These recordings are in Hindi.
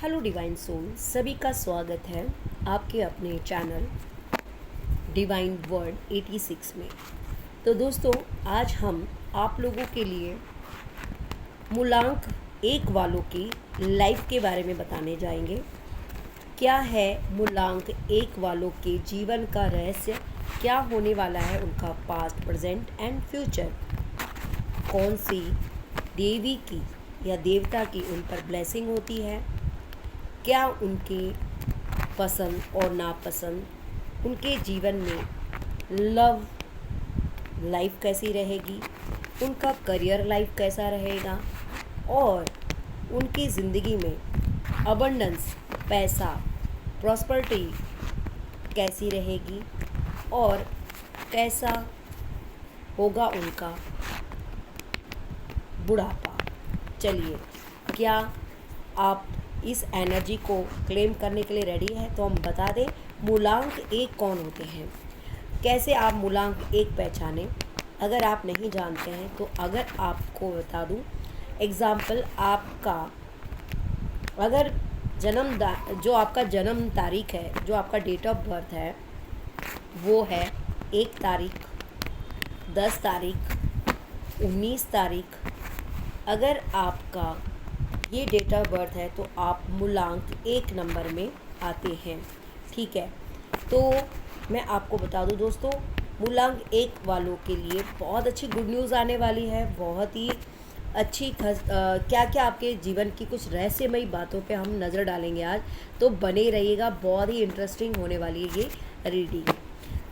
हेलो डिवाइन सोल, सभी का स्वागत है आपके अपने चैनल डिवाइन वर्ड 86 में। तो दोस्तों, आज हम आप लोगों के लिए मूलांक 1 वालों की लाइफ के बारे में बताने जाएंगे। क्या है मूलांक 1 वालों के जीवन का रहस्य, क्या होने वाला है उनका पास्ट, प्रेजेंट एंड फ्यूचर, कौन सी देवी की या देवता की उन पर ब्लेसिंग होती है, क्या उनके पसंद और नापसंद, उनके जीवन में लव लाइफ कैसी रहेगी, उनका करियर लाइफ कैसा रहेगा और उनकी ज़िंदगी में अबंडेंस, पैसा, प्रॉस्पेरिटी कैसी रहेगी और कैसा होगा उनका बुढ़ापा। चलिए, क्या आप इस एनर्जी को क्लेम करने के लिए रेडी है? तो हम बता दें मूलांक 1 कौन होते हैं, कैसे आप मूलांक 1 पहचानें। अगर आप नहीं जानते हैं तो अगर आपको बता दूं एग्ज़ाम्पल, आपका अगर जो आपका जन्म तारीख है, जो आपका डेट ऑफ बर्थ है, वो है 1 तारीख, 10 तारीख, 19 तारीख। अगर आपका ये डेट ऑफ बर्थ है तो आप मूलांक 1 नंबर में आते हैं। ठीक है, तो मैं आपको बता दूं दोस्तों, मूलांक 1 वालों के लिए बहुत अच्छी गुड न्यूज़ आने वाली है। बहुत ही अच्छी क्या क्या आपके जीवन की कुछ रहस्यमयी बातों पे हम नज़र डालेंगे आज। तो बने रहिएगा, बहुत ही इंटरेस्टिंग होने वाली है ये रीडिंग।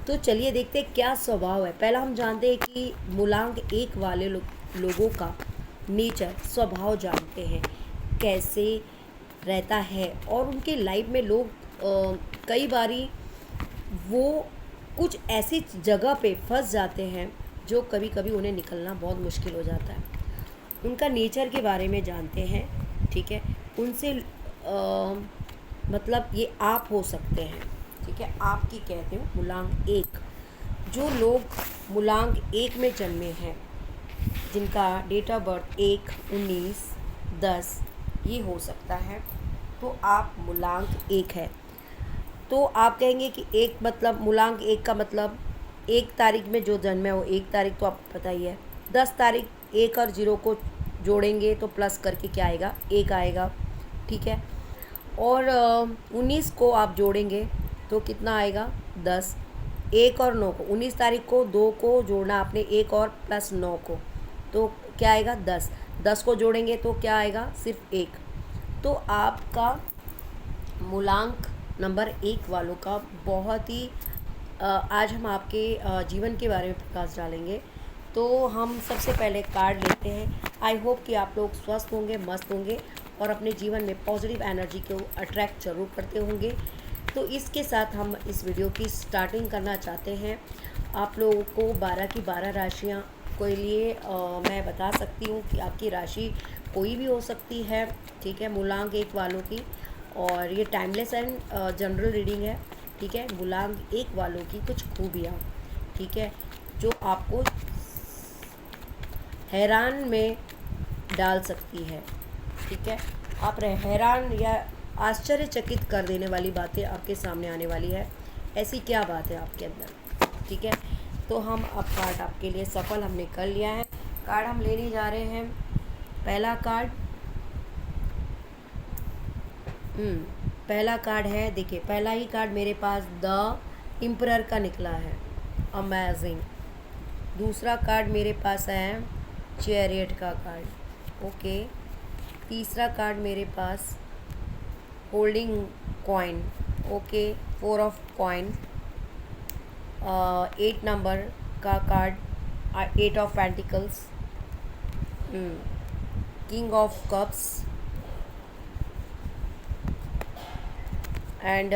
तो चलिए देखते हैं क्या स्वभाव है। पहला हम जानते हैं कि मूलांक 1 वाले लोगों का नेचर, स्वभाव जानते हैं कैसे रहता है। और उनके लाइफ में लोग कई बारी वो कुछ ऐसी जगह पे फंस जाते हैं जो कभी कभी उन्हें निकलना बहुत मुश्किल हो जाता है। उनका नेचर के बारे में जानते हैं। ठीक है, उनसे मतलब ये आप हो सकते हैं। ठीक है, आपकी कहते हो मूलांक 1। जो लोग मूलांक 1 में जन्मे हैं, जिनका डेट ऑफ बर्थ 1, 19, 10 ये हो सकता है, तो आप मूलांक 1 है। तो आप कहेंगे कि 1 मतलब मूलांक 1 का मतलब 1 तारीख में जो जन्म है वो 1 तारीख, तो आपको पता ही है। 10 तारीख 1 और 0 को जोड़ेंगे तो प्लस करके क्या आएगा, 1 आएगा। ठीक है, और 19 को आप जोड़ेंगे तो कितना आएगा, 10। 1 और 9 को, 19 तारीख को 2 को जोड़ना आपने, 1 और प्लस 9 को, तो क्या आएगा, 10। 10 को जोड़ेंगे तो क्या आएगा, सिर्फ 1। तो आपका मूलांक नंबर 1 वालों का बहुत ही आज हम आपके जीवन के बारे में प्रकाश डालेंगे। तो हम सबसे पहले कार्ड लेते हैं। आई होप कि आप लोग स्वस्थ होंगे, मस्त होंगे और अपने जीवन में पॉजिटिव एनर्जी को अट्रैक्ट जरूर करते होंगे। तो इसके साथ हम इस वीडियो की स्टार्टिंग करना चाहते हैं। आप लोगों को 12 की 12 राशियाँ के लिए मैं बता सकती हूँ कि आपकी राशि कोई भी हो सकती है। ठीक है, मूलांक 1 वालों की, और ये टाइमलेस एंड जनरल रीडिंग है। ठीक है, मूलांक 1 वालों की कुछ खूबियाँ, ठीक है, जो आपको हैरान में डाल सकती है। ठीक है, आप हैरान या आश्चर्यचकित कर देने वाली बातें आपके सामने आने वाली है। ऐसी क्या बात है आपके अंदर? ठीक है, तो हम अब कार्ड आपके लिए सफल हमने कर लिया है। कार्ड हम लेने जा रहे हैं। पहला कार्ड पहला कार्ड है, देखिए पहला ही कार्ड मेरे पास द एम्परर का निकला है, अमेजिंग। दूसरा कार्ड मेरे पास है चैरियट का कार्ड, ओके। तीसरा कार्ड मेरे पास holding coin, okay, 4 of coin. 8 number का card 8 of pentacles, king of cups and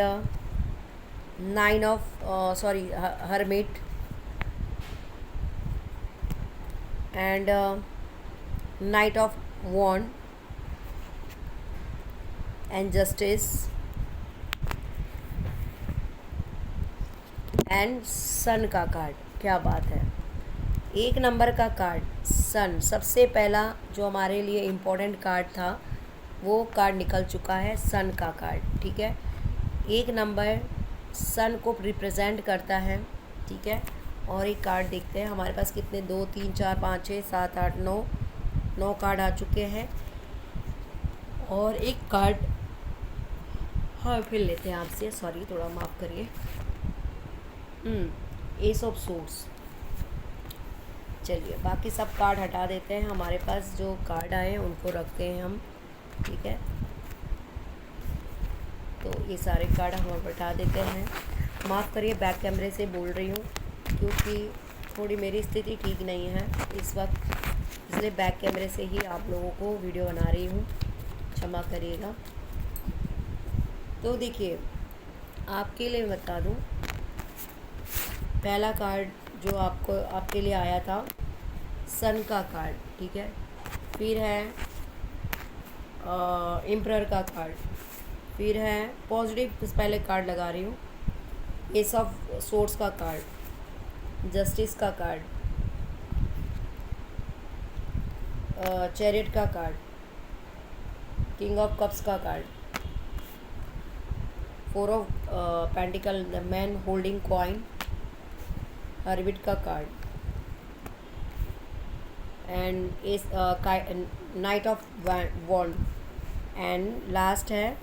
9 of hermit and knight of wand and justice and sun का कार्ड। क्या बात है, 1 नंबर का कार्ड सन, सबसे पहला जो हमारे लिए इम्पोर्टेंट कार्ड था वो कार्ड निकल चुका है, सन का कार्ड। ठीक है, 1 नंबर सन को रिप्रेजेंट करता है। ठीक है, और एक कार्ड देखते हैं हमारे पास कितने, 2 3 4 5 6 7 8 9 कार्ड आ चुके हैं। और एक कार्ड हाँ फिर लेते हैं आपसे, सॉरी थोड़ा माफ़ करिए। S of source. चलिए बाकी सब कार्ड हटा देते हैं, हमारे पास जो कार्ड आए हैं उनको रखते हैं हम। ठीक है, तो ये सारे कार्ड हम हटा देते हैं। माफ़ करिए बैक कैमरे से बोल रही हूँ क्योंकि थोड़ी मेरी स्थिति ठीक नहीं है इस वक्त, इसलिए बैक कैमरे से ही आप लोगों को वीडियो बना रही हूँ, क्षमा करिएगा। तो देखिए आपके लिए बता दूँ, पहला कार्ड जो आपके लिए आया था सन का कार्ड। ठीक है, फिर है एम्परर का कार्ड, फिर है पॉजिटिव, पहले कार्ड लगा रही हूँ, एस ऑफ सोर्स का कार्ड, जस्टिस का कार्ड, चैरियट का कार्ड, किंग ऑफ कप्स का card, 4 of pentacle, the man holding coin, hermit का कार्ड, एंड इस knight of wand, and last है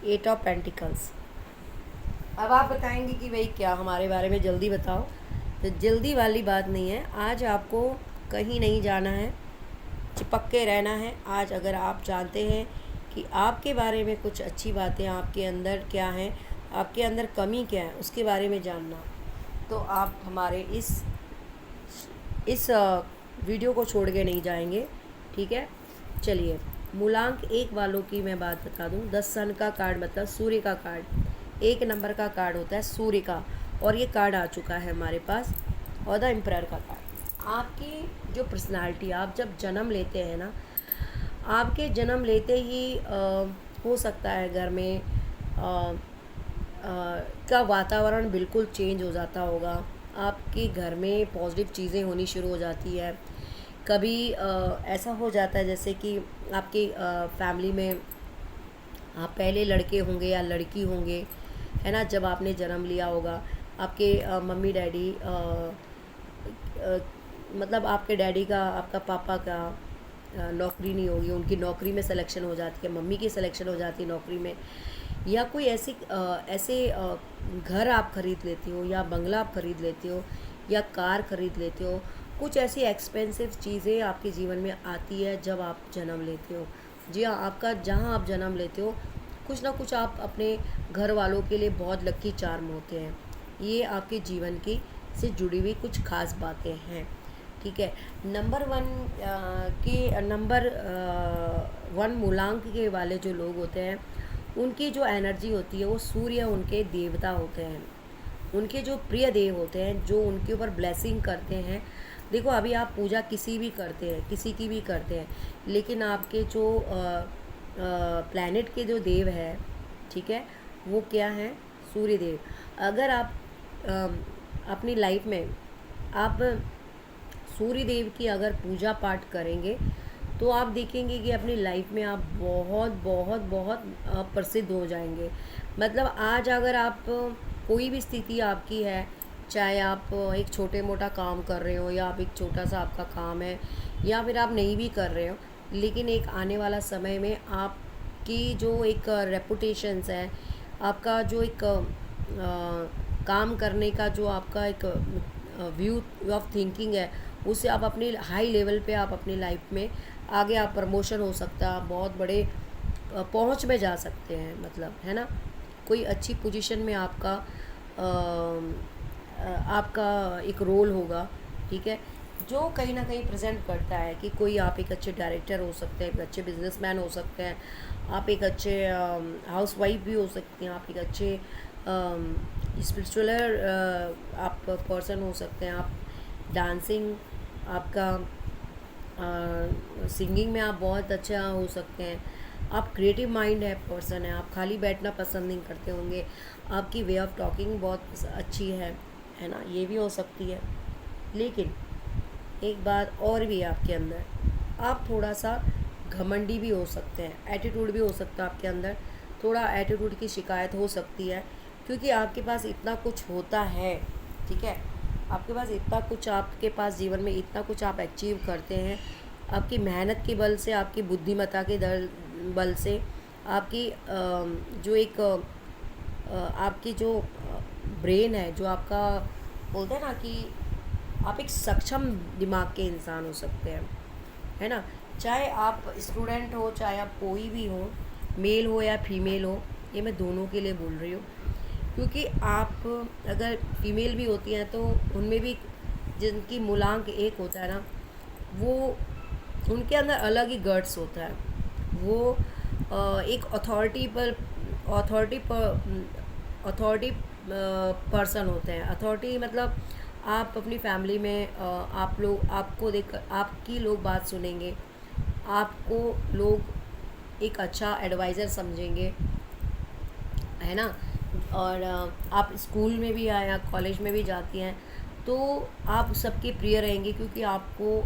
8 ऑफ पेंटिकल्स। अब आप बताएंगे कि भाई क्या हमारे बारे में जल्दी बताओ, तो जल्दी वाली बात नहीं है। आज आपको कहीं नहीं जाना है, चिपक के रहना है। आज अगर आप जानते हैं कि आपके बारे में कुछ अच्छी बातें आपके अंदर क्या हैं, आपके अंदर कमी क्या है, उसके बारे में जानना, तो आप हमारे इस वीडियो को छोड़ के नहीं जाएंगे। ठीक है, चलिए मूलांक 1 वालों की मैं बात बता दूं। 10 सन का कार्ड मतलब सूर्य का कार्ड, 1 नंबर का कार्ड होता है सूर्य का, और ये कार्ड आ चुका है हमारे पास, और द एम्परर का कार्ड। आपकी जो पर्सनालिटी, आप जब जन्म लेते हैं ना, आपके जन्म लेते ही हो सकता है घर में का वातावरण बिल्कुल चेंज हो जाता होगा, आपके घर में पॉजिटिव चीज़ें होनी शुरू हो जाती है। कभी ऐसा हो जाता है जैसे कि आपकी फैमिली में आप पहले लड़के होंगे या लड़की होंगे, है ना, जब आपने जन्म लिया होगा, आपके मम्मी डैडी मतलब आपके डैडी का, आपका पापा का नौकरी नहीं होगी, उनकी नौकरी में सिलेक्शन हो जाती है, मम्मी की सिलेक्शन हो जाती है नौकरी में, या कोई ऐसे घर आप खरीद लेती हो, या बंगला आप खरीद लेती हो, या कार खरीद लेते हो। कुछ ऐसी एक्सपेंसिव चीज़ें आपके जीवन में आती है जब आप जन्म लेते हो। जी हाँ, आपका जहाँ आप जन्म लेते हो कुछ ना कुछ आप अपने घर वालों के लिए बहुत लकी चार्म होते हैं। ये आपके जीवन की से जुड़ी हुई कुछ खास बातें हैं। ठीक है, नंबर 1 मूलांक के वाले जो लोग होते हैं, उनकी जो एनर्जी होती है वो सूर्य उनके देवता होते हैं, उनके जो प्रिय देव होते हैं, जो उनके ऊपर ब्लेसिंग करते हैं। देखो अभी आप पूजा किसी भी करते हैं, किसी की भी करते हैं, लेकिन आपके जो प्लैनेट के जो देव है, ठीक है, वो क्या है, सूर्य देव। अगर आप अपनी लाइफ में आप सूर्य देव की अगर पूजा पाठ करेंगे तो आप देखेंगे कि अपनी लाइफ में आप बहुत बहुत बहुत प्रसिद्ध हो जाएंगे। मतलब आज अगर आप कोई भी स्थिति आपकी है, चाहे आप एक छोटे मोटा काम कर रहे हो, या आप एक छोटा सा आपका काम है, या फिर आप नहीं भी कर रहे हो, लेकिन एक आने वाला समय में आपकी जो एक रेपुटेशंस है, आपका जो एक काम करने का जो आपका एक व्यू ऑफ थिंकिंग है, उससे आप अपनी हाई लेवल पे आप अपनी लाइफ में आगे आप प्रमोशन हो सकता है, आप बहुत बड़े पहुंच में जा सकते हैं, मतलब है ना, कोई अच्छी पोजीशन में आपका एक रोल होगा। ठीक है, जो कहीं ना कहीं प्रेजेंट करता है कि कोई आप एक अच्छे डायरेक्टर हो सकते हैं, एक अच्छे बिजनेसमैन हो सकते हैं, आप एक अच्छे हाउसवाइफ भी हो सकते हैं, आप एक अच्छे स्पिरिचुअल आप पर्सन हो सकते हैं, आप डांसिंग, आपका सिंगिंग में आप बहुत अच्छा हो सकते हैं, आप क्रिएटिव माइंड है पर्सन है, आप खाली बैठना पसंद नहीं करते होंगे, आपकी वे ऑफ टॉकिंग बहुत अच्छी है ना, ये भी हो सकती है। लेकिन एक बात और भी है आपके अंदर, आप थोड़ा सा घमंडी भी हो सकते हैं, एटीट्यूड भी हो सकता है आपके अंदर, थोड़ा एटीट्यूड की शिकायत हो सकती है, क्योंकि आपके पास इतना कुछ होता है, ठीक है। आपके पास इतना कुछ, आपके पास जीवन में इतना कुछ आप अचीव करते हैं, आपकी मेहनत के बल से, आपकी बुद्धिमत्ता के दल बल से, आपकी जो एक आपकी जो ब्रेन है, जो आपका बोलते हैं ना कि आप एक सक्षम दिमाग के इंसान हो सकते हैं, है ना। चाहे आप स्टूडेंट हो, चाहे आप कोई भी हो, मेल हो या फीमेल हो, ये मैं दोनों के लिए बोल रही हूँ, क्योंकि आप अगर फीमेल भी होती हैं तो उनमें भी जिनकी मूलांक एक होता है ना, वो उनके अंदर अलग ही गट्स होता है। वो एक अथॉरिटी पर्सन होते हैं। अथॉरिटी मतलब आप अपनी फैमिली में आप लोग, आपको देख आपकी लोग बात सुनेंगे, आपको लोग एक अच्छा एडवाइज़र समझेंगे, है ना। और आप स्कूल में भी आए, कॉलेज में भी जाती हैं, तो आप सबके प्रिय रहेंगे, क्योंकि आपको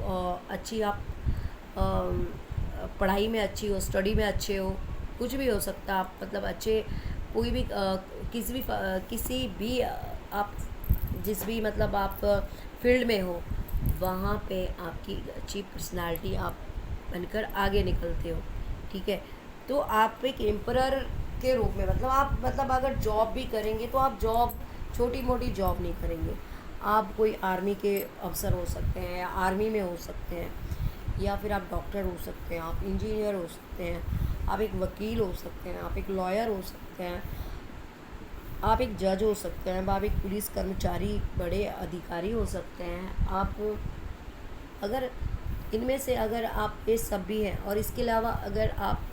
अच्छी, आप पढ़ाई में अच्छी हो, स्टडी में अच्छे हो, कुछ भी हो सकता है आप, मतलब अच्छे कोई भी किसी भी आप जिस भी मतलब आप फील्ड में हो, वहाँ पे आपकी अच्छी पर्सनालिटी आप बनकर आगे निकलते हो, ठीक है। तो आप एक एम्परर के रूप में, मतलब आप, मतलब अगर जॉब भी करेंगे तो आप जॉब, छोटी मोटी जॉब नहीं करेंगे। आप कोई आर्मी के अफसर हो सकते हैं, या आर्मी में हो सकते हैं, या फिर आप डॉक्टर हो सकते हैं, आप इंजीनियर हो सकते हैं, आप एक वकील हो सकते हैं, आप एक लॉयर हो सकते हैं, आप एक जज हो सकते हैं, आप एक पुलिस कर्मचारी, बड़े अधिकारी हो सकते हैं। आप अगर इनमें से अगर आप ये सब भी हैं, और इसके अलावा अगर आप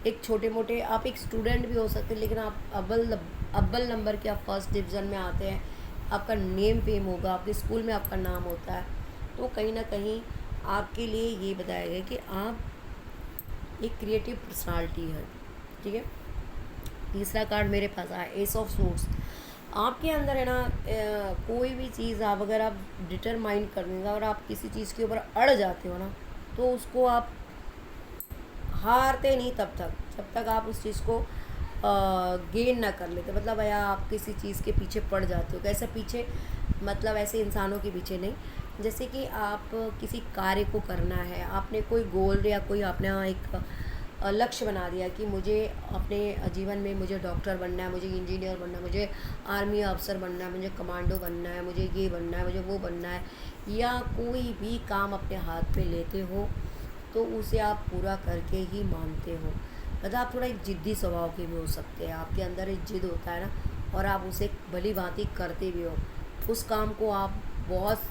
एक छोटे मोटे, आप एक स्टूडेंट भी हो सकते हैं, लेकिन आप अव्वल नंबर के, आप फर्स्ट डिवीज़न में आते हैं, आपका नेम फेम होगा, आपके स्कूल में आपका नाम होता है, तो कहीं ना कहीं आपके लिए ये बताया गया कि आप एक क्रिएटिव पर्सनालिटी है, ठीक है। तीसरा कार्ड मेरे पास आया एस ऑफ सोर्स। आपके अंदर है ना, कोई भी चीज़ आप, अगर आप डिटरमाइन कर देंगे और आप किसी चीज़ के ऊपर अड़ जाते हो ना, तो उसको आप हारते नहीं तब तक, जब तक आप उस चीज़ को गेन ना कर लेते, मतलब या आप किसी चीज़ के पीछे पड़ जाते हो। कैसे पीछे, मतलब ऐसे इंसानों के पीछे नहीं, जैसे कि आप किसी कार्य को करना है, आपने कोई गोल या कोई अपना एक लक्ष्य बना दिया कि मुझे अपने जीवन में मुझे डॉक्टर बनना है, मुझे इंजीनियर बनना है, मुझे आर्मी अफसर बनना है, मुझे कमांडो बनना है, मुझे ये बनना है, मुझे वो बनना है, या कोई भी काम अपने हाथ में लेते हो तो उसे आप पूरा करके ही मानते हो। मतलब आप थोड़ा एक ज़िद्दी स्वभाव के भी हो सकते हैं, आपके अंदर एक ज़िद होता है ना, और आप उसे भली भांति करते भी हो। उस काम को आप बहुत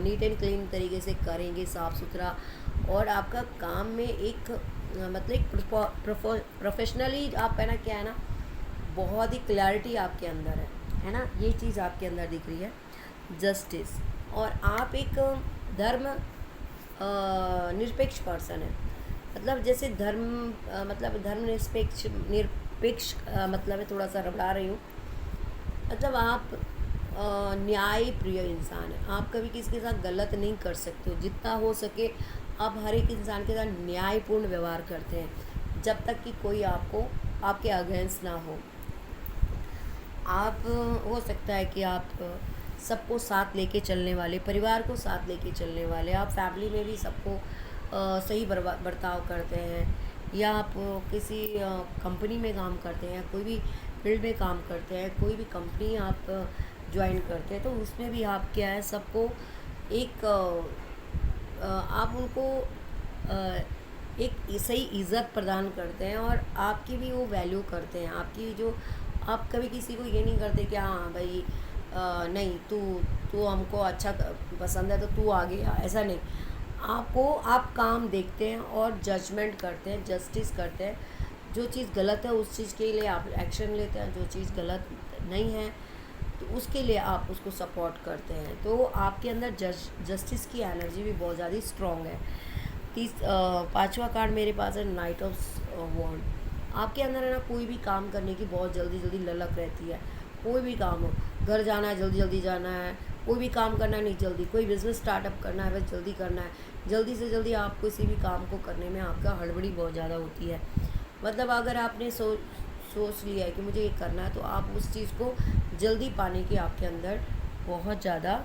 नीट एंड क्लीन तरीके से करेंगे, साफ़ सुथरा, और आपका काम में एक मतलब एक प्रोफेशनली आप, है ना, क्या है ना, बहुत ही क्लैरिटी आपके अंदर है ना, ये चीज़ आपके अंदर दिख रही है, जस्टिस। और आप एक धर्म निरपेक्ष पर्सन है, मतलब जैसे धर्म मतलब धर्म निरपेक्ष, निरपेक्ष मतलब है, थोड़ा सा रबड़ा रही हूँ, मतलब आप न्याय प्रिय इंसान है। आप कभी किसी के साथ गलत नहीं कर सकते हो, जितना हो सके आप हर एक इंसान के साथ न्यायपूर्ण व्यवहार करते हैं, जब तक कि कोई आपको आपके अगेंस्ट ना हो। आप हो सकता है कि आप सबको साथ लेके चलने वाले, परिवार को साथ लेके चलने वाले, आप फैमिली में भी सबको सही बर्ताव करते हैं, या आप किसी कंपनी में काम करते हैं, कोई भी फील्ड में काम करते हैं, कोई भी कंपनी आप ज्वाइन करते हैं, तो उसमें भी आप क्या है, सबको एक आप उनको एक सही इज़्ज़त प्रदान करते हैं, और आपकी भी वो वैल्यू करते हैं, आपकी जो, आप कभी किसी को ये नहीं करते कि हाँ भाई नहीं तू तू हमको अच्छा पसंद है तो तू आ गया, ऐसा नहीं। आपको, आप काम देखते हैं और जजमेंट करते हैं, जस्टिस करते हैं। जो चीज़ गलत है उस चीज़ के लिए आप एक्शन लेते हैं, जो चीज़ गलत नहीं है तो उसके लिए आप उसको सपोर्ट करते हैं। तो आपके अंदर जस्टिस की एनर्जी भी बहुत ज़्यादा स्ट्रॉन्ग है। पांचवा कार्ड मेरे पास है नाइट ऑफ वॉन्ड। आपके अंदर है ना, कोई भी काम करने की बहुत जल्दी जल्दी ललक रहती है, कोई भी काम हो, घर जाना है जल्दी जल्दी जाना है, कोई भी काम करना है नहीं जल्दी, कोई बिज़नेस स्टार्टअप करना है बस जल्दी करना है, जल्दी से जल्दी आप किसी भी काम को करने में आपका हड़बड़ी बहुत ज़्यादा होती है। मतलब अगर आपने सोच लिया है कि मुझे ये करना है, तो आप उस चीज़ को जल्दी पाने की आपके अंदर बहुत ज़्यादा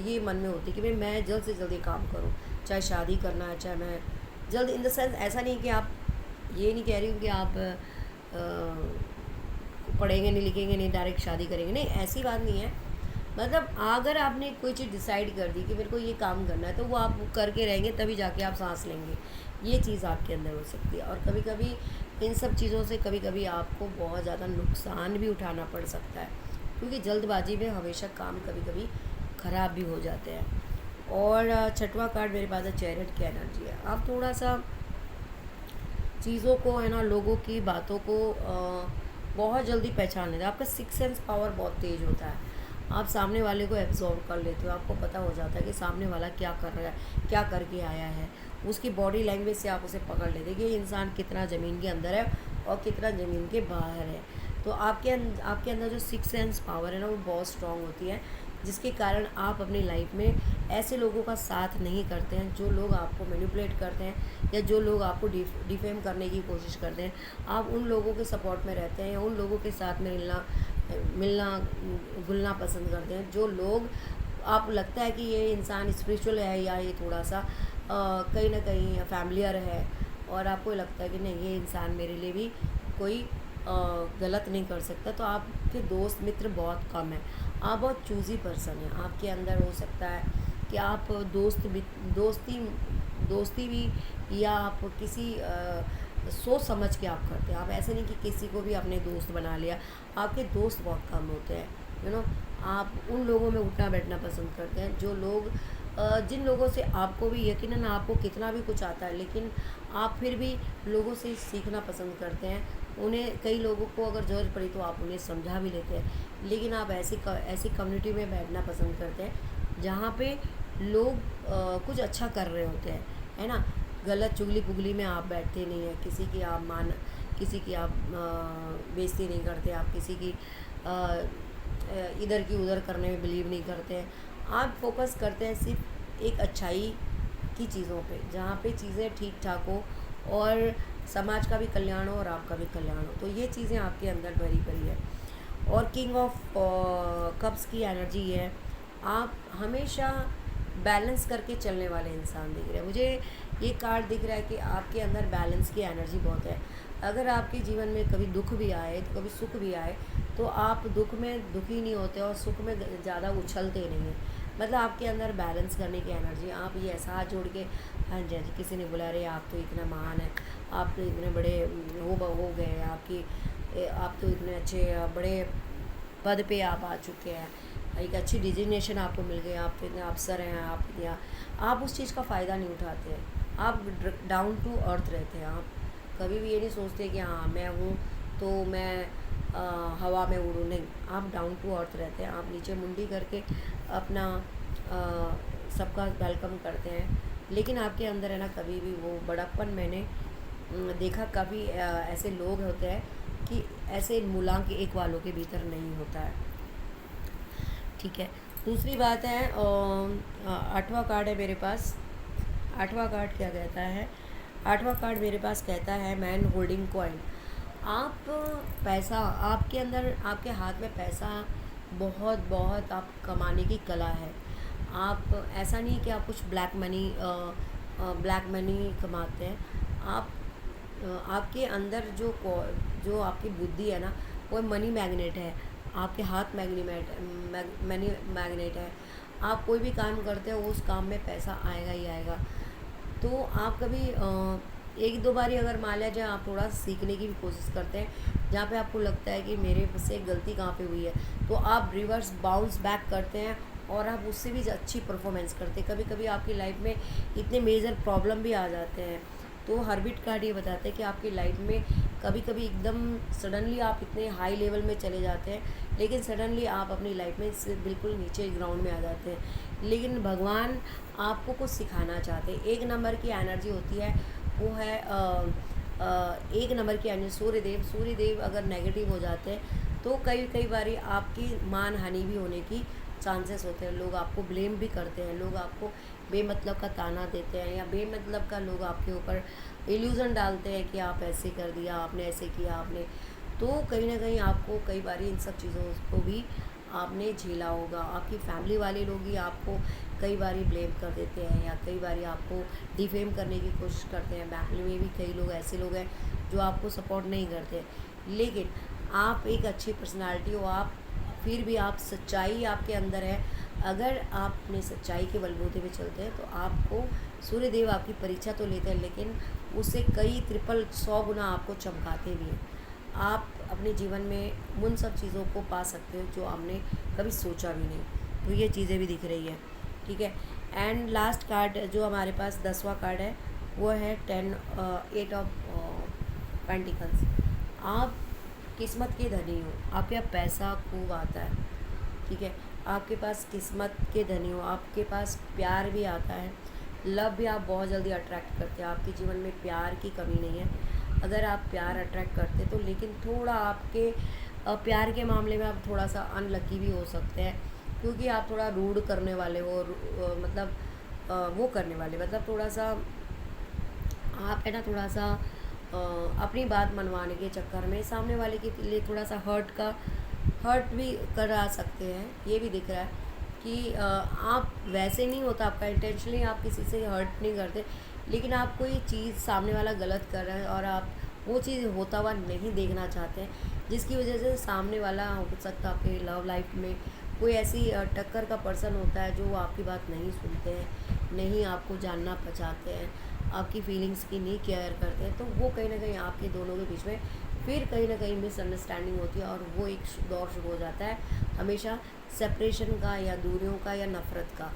ये मन में होती है कि भाई मैं जल्द से जल्दी काम करूँ, चाहे शादी करना है, चाहे मैं जल्द, इन द सेंस ऐसा नहीं कि आप, ये नहीं कह रही हूँ कि आप पढ़ेंगे नहीं, लिखेंगे नहीं, डायरेक्ट शादी करेंगे, नहीं, ऐसी बात नहीं है। मतलब अगर आपने कोई चीज़ डिसाइड कर दी कि मेरे को ये काम करना है, तो वो आप करके रहेंगे, तभी जाके आप सांस लेंगे। ये चीज़ आपके अंदर हो सकती है। और कभी कभी इन सब चीज़ों से कभी कभी आपको बहुत ज़्यादा नुकसान भी उठाना पड़ सकता है, क्योंकि जल्दबाजी में हमेशा काम कभी कभी ख़राब भी हो जाते हैं। और छठवां कार्ड मेरे पास है चैरियट की एनर्जी है। आप थोड़ा सा चीज़ों को, है ना, लोगों की बातों को बहुत जल्दी पहचान लेते हैं। आपका सिक्स सेंस पावर बहुत तेज़ होता है। आप सामने वाले को एब्जॉर्व कर लेते हो, आपको पता हो जाता है कि सामने वाला क्या कर रहा है, क्या करके आया है। उसकी बॉडी लैंग्वेज से आप उसे पकड़ लेते कि ये इंसान कितना ज़मीन के अंदर है और कितना ज़मीन के बाहर है। तो आपके अंदर जो सिक्स सेंस पावर है ना, वो बहुत स्ट्रांग होती है, जिसके कारण आप अपनी लाइफ में ऐसे लोगों का साथ नहीं करते हैं जो लोग आपको मैनिपुलेट करते हैं या जो लोग आपको डिफेम करने की कोशिश करते हैं। आप उन लोगों के सपोर्ट में रहते हैं या उन लोगों के साथ में मिलना घुलना पसंद करते हैं जो लोग आप लगता है कि ये इंसान स्पिरिचुअल है या ये थोड़ा सा कहीं ना कहीं फैमिलियर है, और आपको लगता है कि नहीं, ये इंसान मेरे लिए भी कोई गलत नहीं कर सकता। तो आपके दोस्त मित्र बहुत कम है। आप बहुत चूज़ी पर्सन हैं। आपके अंदर हो सकता है कि आप दोस्ती भी या आप किसी सोच समझ के आप करते हैं। आप ऐसे नहीं कि किसी को भी अपने दोस्त बना लिया। आपके दोस्त बहुत कम होते हैं, आप उन लोगों में उठना बैठना पसंद करते हैं जो लोग जिन लोगों से आपको भी यकीनन आपको कितना भी कुछ आता है, लेकिन आप फिर भी लोगों से सीखना पसंद करते हैं। उन्हें, कई लोगों को अगर ज़रूरत पड़ी तो आप उन्हें समझा भी लेते हैं, लेकिन आप ऐसी कम्युनिटी में बैठना पसंद करते हैं जहाँ पे लोग कुछ अच्छा कर रहे होते हैं, है ना। गलत चुगली पुगली में आप बैठते नहीं हैं, किसी की आप बेइज्जती नहीं करते, आप किसी की इधर की उधर करने में बिलीव नहीं करते हैं। आप फोकस करते हैं सिर्फ एक अच्छाई की चीज़ों पे, जहाँ पे चीज़ें ठीक ठाक हो और समाज का भी कल्याण हो और आपका भी कल्याण हो। तो ये चीज़ें आपके अंदर भरी पड़ी है। और किंग ऑफ कप्स की एनर्जी है। आप हमेशा बैलेंस करके चलने वाले इंसान दिख रहे हैं मुझे। ये कार्ड दिख रहा है कि आपके अंदर बैलेंस की एनर्जी बहुत है। अगर आपके जीवन में कभी दुख भी आए तो कभी सुख भी आए, तो आप दुख में दुखी नहीं होते और सुख में ज़्यादा उछलते नहीं हैं। मतलब आपके अंदर बैलेंस करने की एनर्जी। आप ये ऐसा हाथ जोड़ के, हाँ जी हाँ जी, किसी ने बुला रहे आप तो इतना महान है, आप तो इतने बड़े हो गए हैं, आप तो इतने अच्छे बड़े पद पे आप आ चुके हैं, एक अच्छी डिजिग्नेशन आपको मिल गई, आप इतने अफसर हैं, आप उस चीज़ का फ़ायदा नहीं उठाते हैं। आप डाउन टू अर्थ रहते हैं। आप कभी भी ये नहीं सोचते कि हाँ मैं हूँ तो मैं हवा में उड़ूँ, नहीं, आप डाउन टू अर्थ रहते हैं। आप नीचे मुंडी करके अपना सबका वेलकम करते हैं, लेकिन आपके अंदर है ना कभी भी वो बड़प्पन, मैंने देखा काफ़ी ऐसे लोग होते हैं कि ऐसे मूलांक एक वालों के भीतर नहीं होता है। ठीक है, दूसरी बात है, आठवां कार्ड है मेरे पास। आठवां कार्ड क्या कहता है? आठवां कार्ड मेरे पास कहता है मैन होल्डिंग कॉइन। आप पैसा, आपके अंदर, आपके हाथ में पैसा बहुत बहुत आप कमाने की कला है। आप ऐसा नहीं कि आप कुछ ब्लैक मनी कमाते हैं। आप आपके अंदर जो आपकी बुद्धि है ना, वो मनी मैग्नेट है। आपके हाथ मनी मैग्नेट है। आप कोई भी काम करते हो उस काम में पैसा आएगा ही आएगा। तो आप कभी एक दो बारी अगर मान लिया जाए, आप थोड़ा सीखने की भी कोशिश करते हैं, जहाँ पे आपको लगता है कि मेरे से गलती कहाँ पे हुई है, तो आप रिवर्स बाउंस बैक करते हैं और आप उससे भी अच्छी परफॉर्मेंस करते हैं। कभी कभी आपकी लाइफ में इतने मेजर प्रॉब्लम भी आ जाते हैं, तो हर्बिट कार्ड ये बताते हैं कि आपकी लाइफ में कभी कभी एकदम सडनली आप इतने हाई लेवल में चले जाते हैं, लेकिन सडनली आप अपनी लाइफ में से बिल्कुल नीचे ग्राउंड में आ जाते हैं। लेकिन भगवान आपको कुछ सिखाना चाहते हैं। एक नंबर की एनर्जी होती है, वो है एक नंबर की एनर्जी सूर्यदेव अगर नेगेटिव हो जाते हैं तो कई बारी आपकी मान हानि भी होने की चांसेस होते हैं। लोग आपको ब्लेम भी करते हैं, लोग आपको बेमतलब का ताना देते हैं, या बेमतलब का लोग आपके ऊपर इल्यूज़न डालते हैं कि आप ऐसे कर दिया, आपने ऐसे किया, आपने। तो कहीं ना कहीं आपको कई बार इन सब चीज़ों को भी आपने झेला होगा। आपकी फैमिली वाले लोग ही आपको कई बार ब्लेम कर देते हैं, या कई बार आपको डिफेम करने की कोशिश करते हैं। फैमिली में भी कई लोग ऐसे लोग हैं जो आपको सपोर्ट नहीं करते, लेकिन आप एक अच्छी पर्सनालिटी हो, आप फिर भी आप सच्चाई आपके अंदर है। अगर आप अपने सच्चाई के बलबूते पे चलते हैं तो आपको सूर्यदेव आपकी परीक्षा तो लेते हैं, लेकिन उससे कई 100 गुना आपको चमकाते भी हैं। आप अपने जीवन में उन सब चीज़ों को पा सकते हो जो आपने कभी सोचा भी नहीं। तो ये चीज़ें भी दिख रही है, ठीक है। एंड लास्ट कार्ड जो हमारे पास 10वां कार्ड है वो है 8 ऑफ पेंटिकल्स। आप किस्मत के धनी हो, आपके पास पैसा खूब आता है, ठीक है। आपके पास किस्मत के धनी हो, आपके पास प्यार भी आता है, लव भी आप बहुत जल्दी अट्रैक्ट करते हैं। आपके जीवन में प्यार की कमी नहीं है। अगर आप प्यार अट्रैक्ट करते तो, लेकिन थोड़ा आपके प्यार के मामले में आप थोड़ा सा अनलकी भी हो सकते हैं, क्योंकि आप थोड़ा रूड करने वाले हो, मतलब वो करने वाले, मतलब थोड़ा सा आप है ना, थोड़ा सा अपनी बात मनवाने के चक्कर में सामने वाले के लिए थोड़ा सा हर्ट भी करा सकते हैं। ये भी दिख रहा है कि आप वैसे नहीं होता, आपका इंटेंशनली आप किसी से हर्ट नहीं करते, लेकिन आप कोई चीज़ सामने वाला गलत कर रहा है और आप वो चीज़ होता हुआ नहीं देखना चाहते हैं, जिसकी वजह से सामने वाला हो सकता है आपके लव लाइफ में कोई ऐसी टक्कर का पर्सन होता है जो आपकी बात नहीं सुनते हैं, नहीं आपको जानना चाहते हैं, आपकी फीलिंग्स की नहीं केयर करते हैं। तो वो कहीं ना कहीं आपके दोनों के बीच में फिर कहीं ना कहीं मिसअंडरस्टैंडिंग होती है, और वो एक दौर शुरू हो जाता है हमेशा सेपरेशन का, या दूरियों का, या नफ़रत का।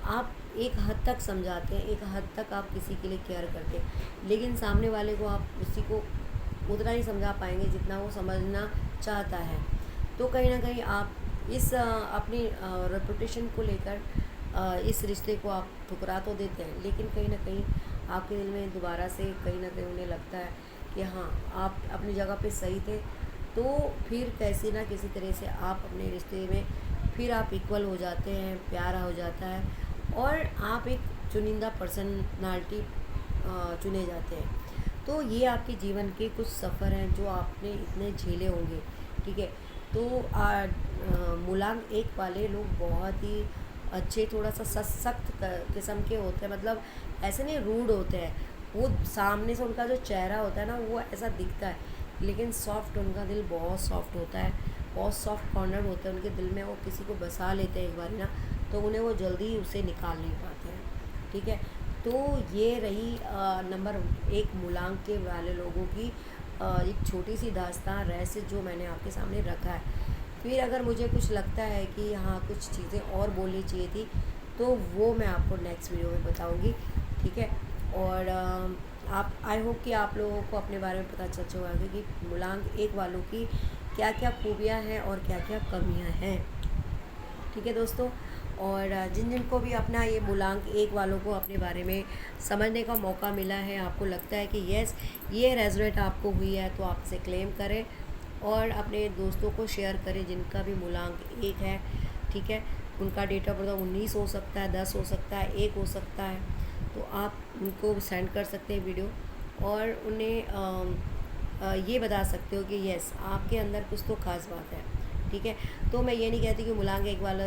आप एक हद तक समझाते हैं, एक हद तक आप किसी के लिए केयर करते हैं, लेकिन सामने वाले को आप उसी को उतना ही समझा पाएंगे जितना वो समझना चाहता है। तो कहीं ना कहीं आप इस अपनी रेपुटेशन को लेकर इस रिश्ते को आप ठुकरा तो देते हैं, लेकिन कहीं ना कहीं आपके दिल में दोबारा से कहीं ना कहीं उन्हें लगता है कि हाँ, आप अपनी जगह पे सही थे। तो फिर कैसी ना किसी तरह से आप अपने रिश्ते में फिर आप इक्वल हो जाते हैं, प्यारा हो जाता है, और आप एक चुनिंदा पर्सनालिटी चुने जाते हैं। तो ये आपके जीवन के कुछ सफ़र हैं जो आपने इतने झेले होंगे, ठीक है। तो मूलांक 1 वाले लोग बहुत ही अच्छे, थोड़ा सा सख्त किस्म के होते हैं, मतलब ऐसे नहीं रूड होते हैं। वो सामने से उनका जो चेहरा होता है ना, वो ऐसा दिखता है, लेकिन सॉफ्ट, उनका दिल बहुत सॉफ्ट होता है, बहुत सॉफ्ट कॉर्नर होते हैं उनके दिल में। वो किसी को बसा लेते हैं एक बार ना, तो उन्हें वो जल्दी उसे निकाल नहीं पाते हैं, ठीक है। तो ये रही नंबर 1 मूलांक के वाले लोगों की एक छोटी सी दास्तान रहस्य जो मैंने आपके सामने रखा है। फिर अगर मुझे कुछ लगता है कि हाँ, कुछ चीज़ें और बोलनी चाहिए थी, तो वो मैं आपको नेक्स्ट वीडियो में बताऊंगी, ठीक है। और आप आई होप कि आप लोगों को अपने बारे में पता चल चुका है कि मूलांक 1 वालों की क्या क्या खूबियाँ हैं और क्या क्या कमियाँ हैं, ठीक है दोस्तों। और जिन जिन को भी अपना ये मूलांक 1 वालों को अपने बारे में समझने का मौका मिला है, आपको लगता है कि यस, ये रेजोनेट आपको हुई है, तो आप इसे क्लेम करें और अपने दोस्तों को शेयर करें जिनका भी मूलांक 1 है, ठीक है। उनका डेट ऑफ बर्थ 19 हो सकता है, 10 हो सकता है, 1 हो सकता है, तो आप उनको सेंड कर सकते हैं वीडियो, और उन्हें ये बता सकते हो कि यस, आपके अंदर कुछ तो ख़ास बात है, ठीक है। तो मैं ये नहीं कहती कि मूलांक 1 वाला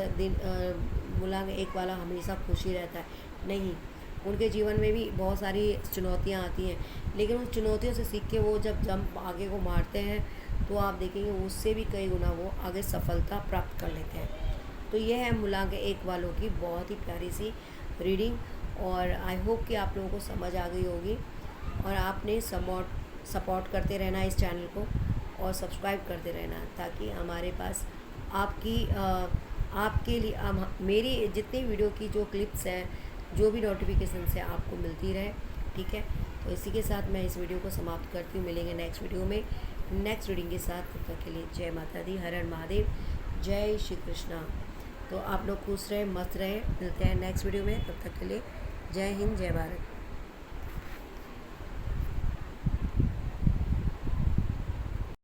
मूलांक 1 वाला हमेशा खुशी रहता है, नहीं। उनके जीवन में भी बहुत सारी चुनौतियाँ आती हैं, लेकिन उन चुनौतियों से सीख के वो जब जंप आगे को मारते हैं, तो आप देखेंगे उससे भी कई गुना वो आगे सफलता प्राप्त कर लेते हैं। तो ये है मूलांक 1 वालों की बहुत ही प्यारी सी रीडिंग, और आई होप कि आप लोगों को समझ आ गई होगी, और आपने सपोर्ट करते रहना इस चैनल को, और सब्सक्राइब करते रहना, ताकि हमारे पास आपके लिए मेरी जितनी वीडियो की जो क्लिप्स हैं, जो भी नोटिफिकेशन है, आपको मिलती रहे, ठीक है। तो इसी के साथ मैं इस वीडियो को समाप्त करती हूँ। मिलेंगे नेक्स्ट वीडियो में नेक्स्ट रीडिंग के साथ। तब तक के लिए जय माता दी, हर हर महादेव, जय श्री कृष्णा। तो आप लोग खुश रहें, मस्त रहें, मिलते हैं नेक्स्ट वीडियो में। तब तक के लिए जय हिंद, जय भारत।